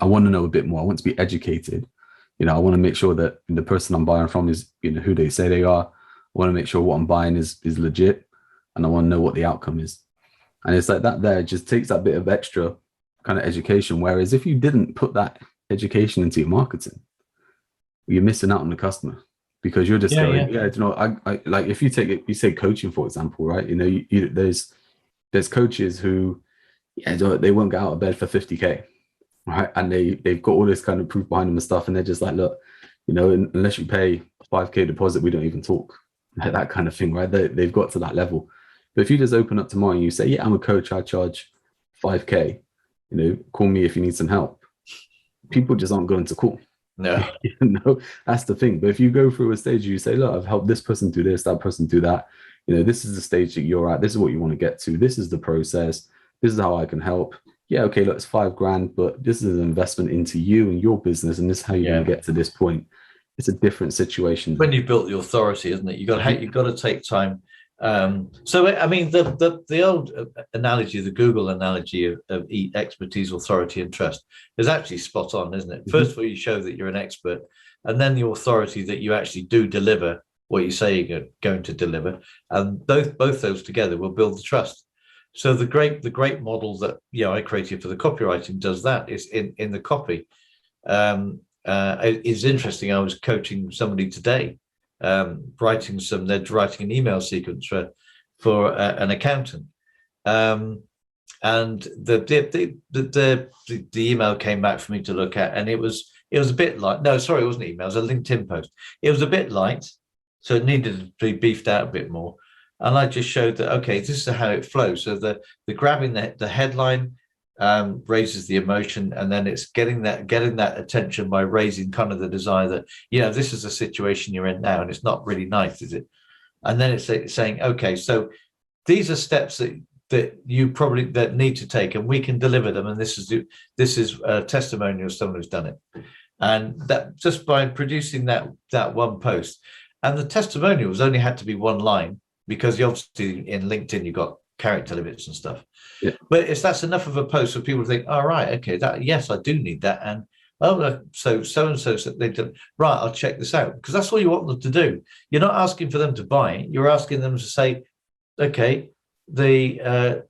I want to know a bit more. I want to be educated. I want to make sure that the person I'm buying from is, who they say they are. I want to make sure what I'm buying is legit, and I want to know what the outcome is. And it's like that there just takes that bit of extra kind of education. Whereas if you didn't put that education into your marketing, you're missing out on the customer, because you're just going, I like, if you take it, you say coaching, for example, right? There's coaches who, they won't get out of bed for 50k. Right. And they've got all this kind of proof behind them and stuff. And they're just like, look, unless you pay a 5k deposit, we don't even talk. Like that kind of thing, right? They've got to that level. But if you just open up tomorrow and you say, yeah, I'm a coach, I charge 5k, call me if you need some help. People just aren't going to call. No. That's the thing. But if you go through a stage, you say, look, I've helped this person do this, that person do that. This is the stage that you're at. This is what you want to get to. This is the process. This is how I can help. Yeah, okay, look, it's $5,000, but this is an investment into you and your business, and this is how you're going to get to this point. It's a different situation. When you've built the authority, isn't it? You've got to take time. So, I mean, the old analogy, the Google analogy of expertise, authority, and trust is actually spot on, isn't it? First of all, you show that you're an expert, and then the authority that you actually do deliver what you say you're going to deliver, and both those together will build the trust. So the great model that I created for the copywriting does that. Is in the copy. It's interesting. I was coaching somebody today, writing an email sequence for an accountant, and the email came back for me to look at, and it was a bit light. No, sorry, it wasn't an email. It was a LinkedIn post. It was a bit light, so it needed to be beefed out a bit more. And I just showed that, okay, this is how it flows. So the grabbing the headline raises the emotion, and then it's getting that attention by raising kind of the desire that, this is the situation you're in now, and it's not really nice, is it? And then it's saying, okay, so these are steps that you probably that need to take, and we can deliver them. And this is a testimonial of someone who's done it, and that just by producing that one post. And the testimonials only had to be one line, because obviously in LinkedIn you've got character limits and stuff. Yeah. But if that's enough of a post for people to think, all right, okay, yes, I do need that, and so and so they did right, I'll check this out, because that's all you want them to do. You're not asking for them to buy; you're asking them to say, okay, the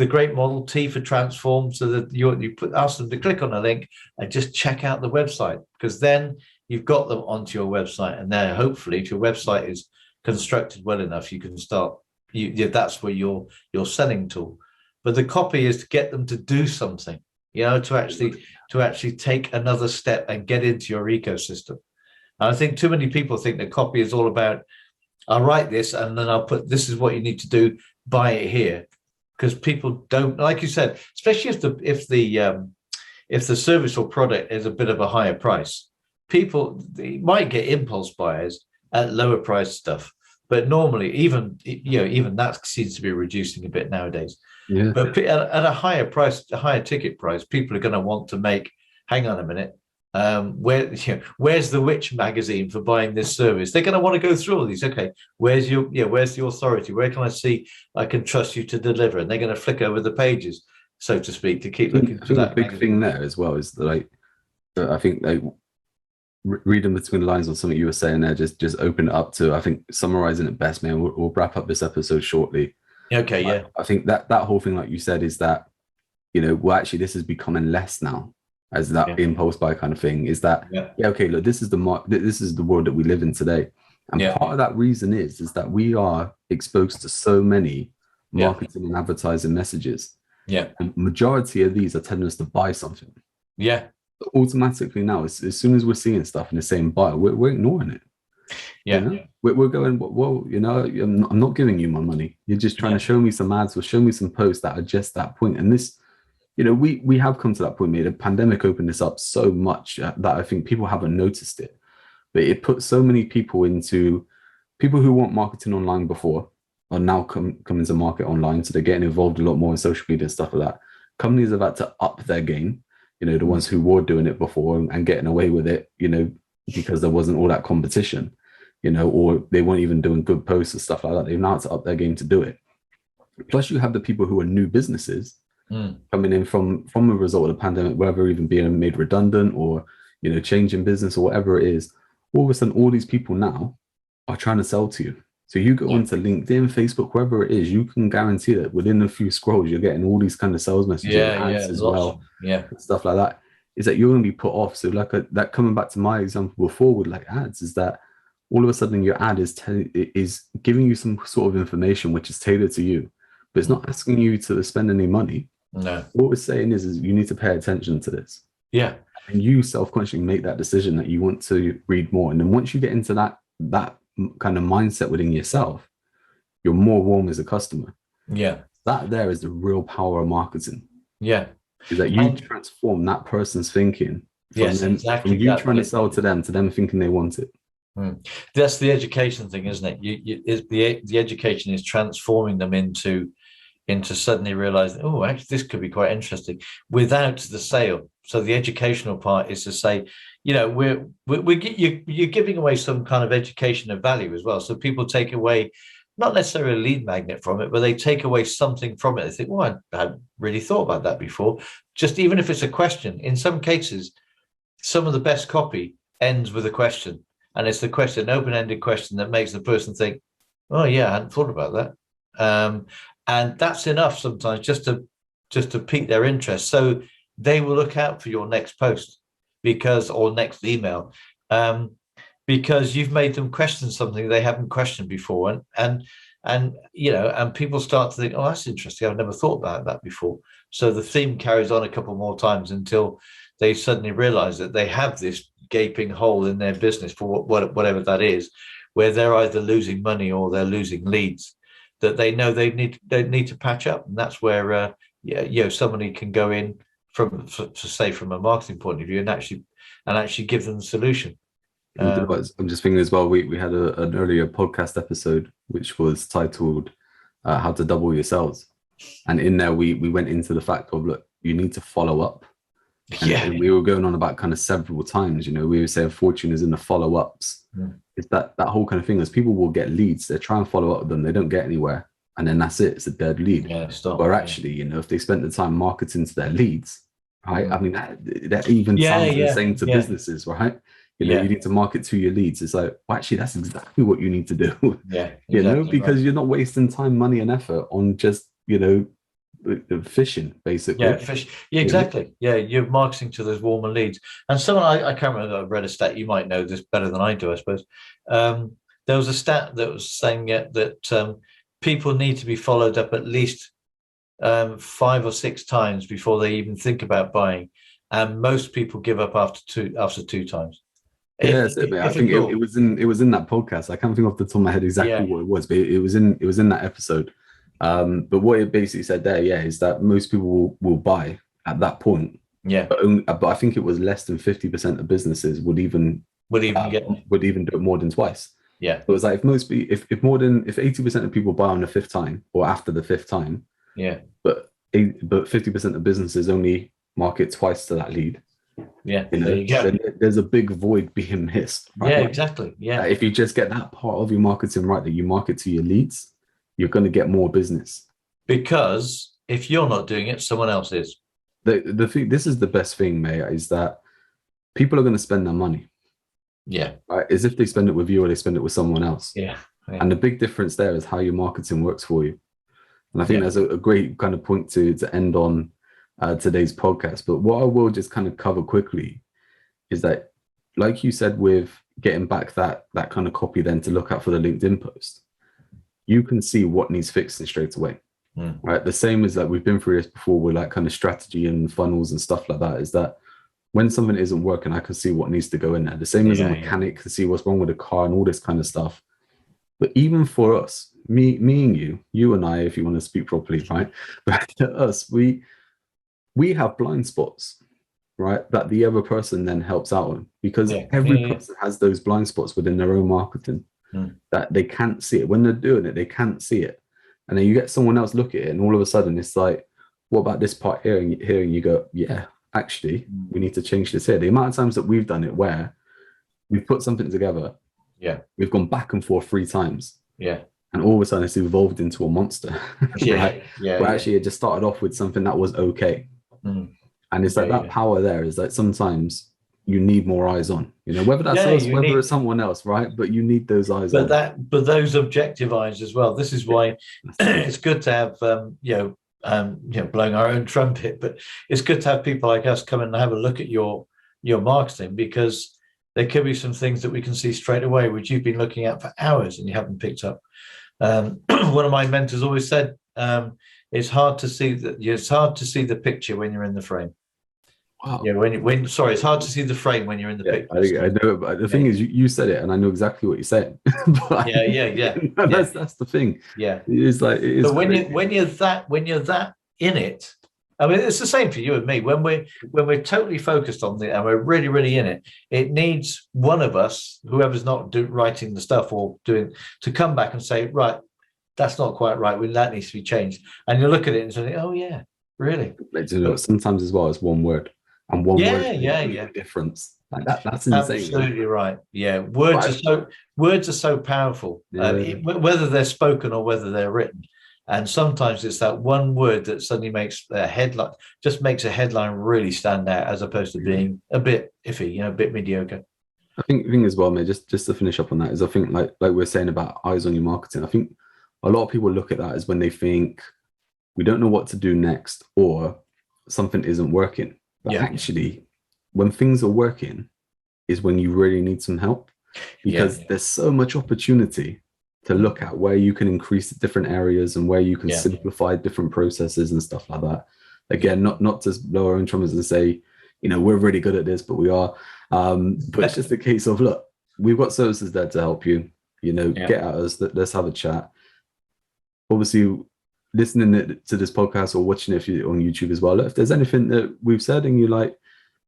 great model T for transform, so that ask them to click on a link and just check out the website, because then you've got them onto your website, and there, hopefully, if your website is constructed well enough, you can start. That's where your selling tool. But the copy is to get them to do something, to actually take another step and get into your ecosystem. And I think too many people think that copy is all about, I'll write this and then I'll put, this is what you need to do, buy it here. Because people don't, like you said, especially if the service or product is a bit of a higher price, people might get impulse buyers at lower price stuff. But normally, even that seems to be reducing a bit nowadays. Yeah. But at a higher price, a higher ticket price, people are going to want to make. Hang on a minute, where's the Which magazine for buying this service? They're going to want to go through all these. Okay, where's the authority? Where can I see I can trust you to deliver? And they're going to flick over the pages, so to speak, to keep looking for that. The big thing there as well is that I think reading between the lines on something you were saying there, just open it up to, I think, summarizing it best, man. We'll wrap up this episode shortly. Okay, yeah. I think that whole thing, like you said, is that, actually this is becoming less now, as that impulse buy kind of thing, is that, okay, look, this is the world that we live in today. And part of that reason is that we are exposed to so many marketing and advertising messages. Yeah. And majority of these are telling us to buy something. Yeah. Automatically now, as soon as we're seeing stuff and the same buy, we're ignoring it. We're going, well, I'm not giving you my money. You're just trying to show me some ads or show me some posts that are just that point. And this, we have come to that point. The pandemic opened this up so much that I think people haven't noticed it, but it put so many people who want marketing online before are now coming to market online. So they're getting involved a lot more in social media and stuff like that. Companies have had to up their game. The ones who were doing it before and getting away with it, because there wasn't all that competition, or they weren't even doing good posts and stuff like that. They've now had to up their game to do it. Plus, you have the people who are new businesses coming in from a result of the pandemic, whether even being made redundant or, changing business or whatever it is. All of a sudden, all these people now are trying to sell to you. So you go onto LinkedIn, Facebook, wherever it is, you can guarantee that within a few scrolls, you're getting all these kind of sales messages, ads as well, stuff like that. Is that you're going to be put off. So that coming back to my example before with ads, is that all of a sudden your ad is giving you some sort of information which is tailored to you, but it's not asking you to spend any money. No. What we're saying is you need to pay attention to this. Yeah. And you self-consciously make that decision that you want to read more. And then once you get into that kind of mindset within yourself, you're more warm as a customer. Yeah. That there is the real power of marketing. Yeah. Is that you transform that person's thinking from you trying to sell to them thinking they want it. That's the education thing, isn't it? The education is transforming them into suddenly realizing, oh, actually this could be quite interesting, without the sale. So the educational part is to say, you're giving away some kind of education of value as well. So people take away, not necessarily a lead magnet from it, but they take away something from it. They think, well, I hadn't really thought about that before. Just even if it's a question, in some cases, some of the best copy ends with a question. and it's the question, an open-ended question that makes the person think, oh yeah, I hadn't thought about that. And that's enough sometimes just to pique their interest. So they will look out for your next post or next email, because you've made them question something they haven't questioned before. And people start to think, oh, that's interesting. I've never thought about that before. So the theme carries on a couple more times until they suddenly realize that they have this gaping hole in their business for whatever that is, where they're either losing money or they're losing leads that they know they need to patch up. And that's where somebody can go in from a marketing point of view and actually give them the solution. I'm just thinking as well, we had an earlier podcast episode which was titled how to double your sales, and in there we went into the fact of, look, you need to follow up. And we were going on about kind of several times, we were saying fortune is in the follow-ups. It's that whole kind of thing, as people will get leads, they try and follow up with them, they don't get anywhere, and then that's it, it's a dead lead. Or actually, if they spent the time marketing to their leads, right? I mean, that even sounds the same to businesses, right? You need to market to your leads. It's like, well, actually, that's exactly what you need to do. Because you're not wasting time, money, and effort on just, fishing, basically. Exactly. You're marketing to those warmer leads. And someone, I can't remember, I read a stat, you might know this better than I do, I suppose. There was a stat that was saying that people need to be followed up at least 5 or 6 times before they even think about buying. And most people give up after two times. I think it was in that podcast. I can't think off the top of my head exactly what it was, but it was in that episode. But what it basically said there, is that most people will buy at that point. But I think it was less than 50% of businesses would even do it more than twice. So it was like, if 80% of people buy on the 5th time or after the 5th time, but 50% of businesses only market twice to that lead. There's a big void being missed. Right? Exactly. If you just get that part of your marketing right, that you market to your leads, you're going to get more business. Because if you're not doing it, someone else is. The thing, this is the best thing, mate, is that people are going to spend their money. Right? As if they spend it with you or they spend it with someone else. And the big difference there is how your marketing works for you. And I think that's a great kind of point to end on today's podcast. But what I will just kind of cover quickly is that, like you said, with getting back that kind of copy then to look out for the LinkedIn post, you can see what needs fixing straight away. Right? The same as that we've been through this before with like kind of strategy and funnels and stuff like that, is that when something isn't working, I can see what needs to go in there. The same as a mechanic can see what's wrong with the car and all this kind of stuff. But even for us, me and you and I, if you want to speak properly, right? But to us, we have blind spots, right? That the other person then helps out on, because every person has those blind spots within their own marketing that they can't see it. When they're doing it, they can't see it. And then you get someone else look at it, and all of a sudden it's like, what about this part here? And you go, actually, we need to change this here. The amount of times that we've done it where we've put something together, we've gone back and forth 3 times. And all of a sudden it's evolved into a monster. Right? Where actually it just started off with something that was okay. And it's like that power there is that sometimes you need more eyes on, whether that's us, whether it's someone else, right? But you need those eyes on. But those objective eyes as well. This is why it's good to have, blowing our own trumpet, but it's good to have people like us come in and have a look at your marketing, because there could be some things that we can see straight away, which you've been looking at for hours and you haven't picked up. One of my mentors always said, it's hard to see the picture when you're in the frame. Wow. It's hard to see the frame when you're in the picture. I know, but the thing is, you said it, and I know exactly what you're saying. That's the thing. It's like, but when you're that in it, I mean, it's the same for you and me. When we're totally focused on it and we're really, really in it, it needs one of us, whoever's not writing the stuff or doing, to come back and say, right, that's not quite right. That needs to be changed. And you look at it and say, oh yeah, really. Sometimes as well, it's one word. And one word makes a difference. Like that's insane. Absolutely right. Yeah, words are so powerful, whether they're spoken or whether they're written. And sometimes it's that one word that suddenly makes a headline really stand out, as opposed to being a bit iffy, a bit mediocre. I think as well, mate, just to finish up on that, is I think like we're saying about eyes on your marketing, I think a lot of people look at that as when they think we don't know what to do next or something isn't working. But actually, when things are working is when you really need some help, because there's so much opportunity to look at where you can increase different areas and where you can simplify different processes and stuff like that. Again, not to blow our own trumpets and say, you know, we're really good at this, but we are. But it's just a case of, look, we've got services there to help you, you know, get at us, let's have a chat. Obviously, listening to this podcast or watching it on YouTube as well, if there's anything that we've said and you're like,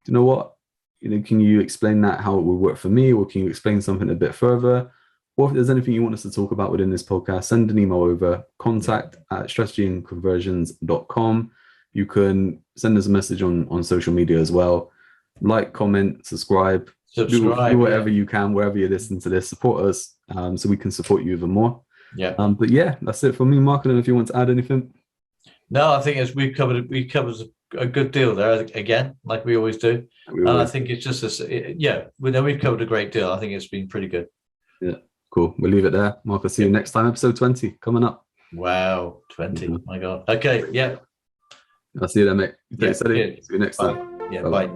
you know what, you know, can you explain that, how it would work for me, or can you explain something a bit further? Or if there's anything you want us to talk about within this podcast, send an email over, contact@strategyandconversions.com. You can send us a message on social media as well. Like, comment, subscribe, do whatever you can, wherever you listen to this. Support us so we can support you even more. But yeah, that's it for me, Mark. I don't know if you want to add anything. No, I think we covered a good deal there again, like we always do. I think it's just we've covered a great deal. I think it's been pretty good. Yeah, cool. We'll leave it there, Mark. I'll see you next time. Episode 20 coming up. Wow, 20. My God. Okay, yeah. I'll see you then, mate. See you next time. Yeah, bye.